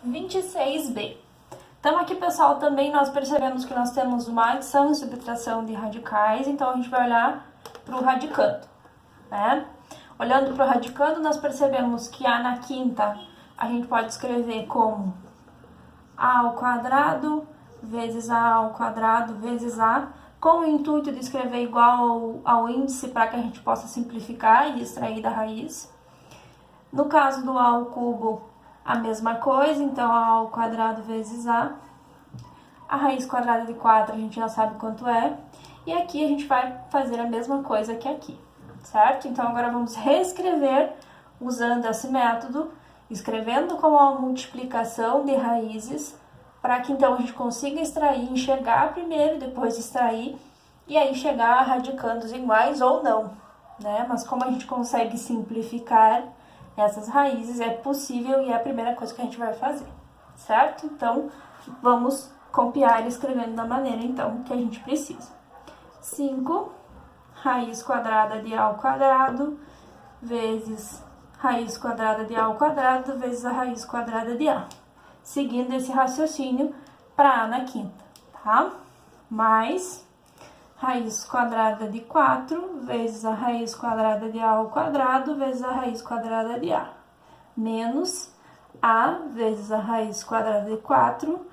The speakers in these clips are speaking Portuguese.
26b. Então aqui, pessoal, também nós percebemos que nós temos uma adição e subtração de radicais, então a gente vai olhar para o radicando, né? Olhando para o radicando, nós percebemos que A na quinta a gente pode escrever como A ao quadrado vezes A ao quadrado vezes A, com o intuito de escrever igual ao índice para que a gente possa simplificar e extrair da raiz. No caso do A ao cubo, a mesma coisa, então A ao quadrado vezes A. A raiz quadrada de 4 a gente já sabe quanto é. E aqui a gente vai fazer a mesma coisa que aqui, certo? Então agora vamos reescrever usando esse método, escrevendo como a multiplicação de raízes, para que então a gente consiga extrair, enxergar primeiro, depois extrair, e aí chegar a radicandos iguais ou não, né? Mas como a gente consegue simplificar essas raízes, é possível e é a primeira coisa que a gente vai fazer, certo? Então, vamos copiar escrevendo da maneira, então, que a gente precisa. 5 raiz quadrada de A ao quadrado vezes raiz quadrada de A ao quadrado vezes a raiz quadrada de A. Seguindo esse raciocínio para A na quinta, tá? Mais raiz quadrada de 4 vezes a raiz quadrada de A ao quadrado vezes a raiz quadrada de A. Menos A vezes a raiz quadrada de 4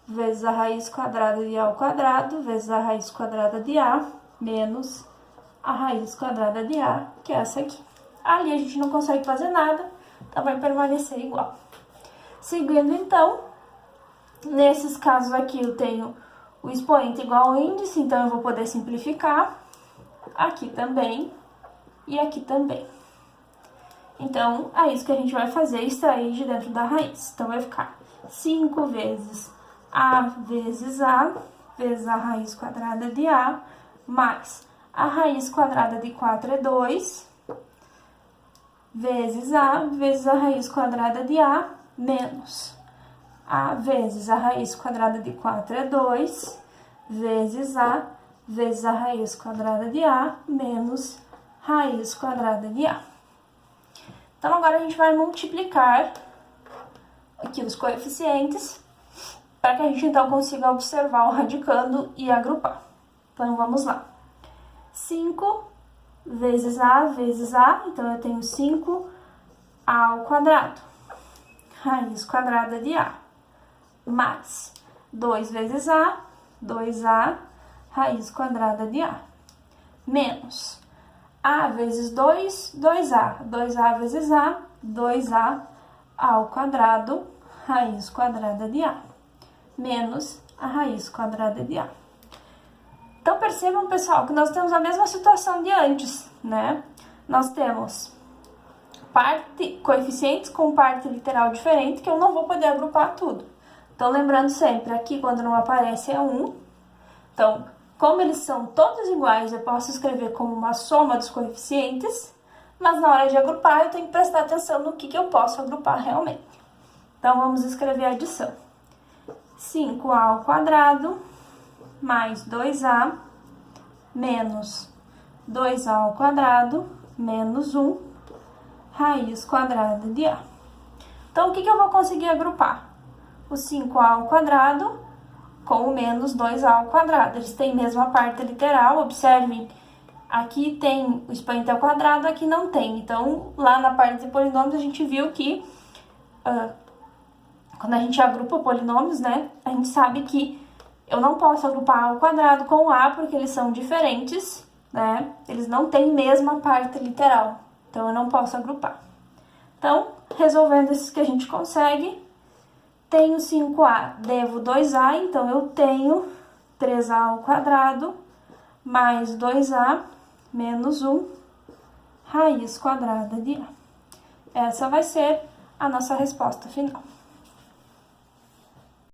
vezes a raiz quadrada de A ao quadrado vezes a raiz quadrada de A menos a raiz quadrada de A, que é essa aqui. Ali a gente não consegue fazer nada, então vai permanecer igual. Seguindo, então, nesses casos aqui eu tenho o expoente igual ao índice, então eu vou poder simplificar. Aqui também e aqui também. Então, é isso que a gente vai fazer, extrair de dentro da raiz. Então, vai ficar 5 vezes A vezes A a raiz quadrada de A, mais a raiz quadrada de 4 é 2, vezes a raiz quadrada de A, menos A vezes a raiz quadrada de 4 é 2, vezes a raiz quadrada de A, menos raiz quadrada de A. Então, agora a gente vai multiplicar aqui os coeficientes, para que a gente, então, consiga observar o radicando e agrupar. Então, vamos lá. 5 vezes A, então eu tenho 5A ao quadrado, raiz quadrada de A, mais 2 vezes A, 2A, raiz quadrada de A, menos A vezes 2, 2A, 2A vezes A, 2A ao quadrado, raiz quadrada de A, menos a raiz quadrada de A. Então, percebam, pessoal, que nós temos a mesma situação de antes, né? Nós temos coeficientes com parte literal diferente, que eu não vou poder agrupar tudo. Então, lembrando sempre, aqui quando não aparece é 1. Então, como eles são todos iguais, eu posso escrever como uma soma dos coeficientes, mas na hora de agrupar eu tenho que prestar atenção no que eu posso agrupar realmente. Então, vamos escrever a adição. 5A ao quadrado mais 2A menos 2A ao quadrado menos 1 raiz quadrada de A. Então, o que eu vou conseguir agrupar? O 5A ao quadrado com o menos 2A ao quadrado. Eles têm a mesma parte literal, observem, aqui tem o expoente ao quadrado, aqui não tem. Então, lá na parte de polinômios, a gente viu que quando a gente agrupa polinômios, né, a gente sabe que eu não posso agrupar A ao quadrado com A, porque eles são diferentes, né, eles não têm mesma parte literal, então eu não posso agrupar. Então, resolvendo esses que a gente consegue, tenho 5A, devo 2A, então eu tenho 3A ao quadrado mais 2A menos 1 raiz quadrada de A. Essa vai ser a nossa resposta final.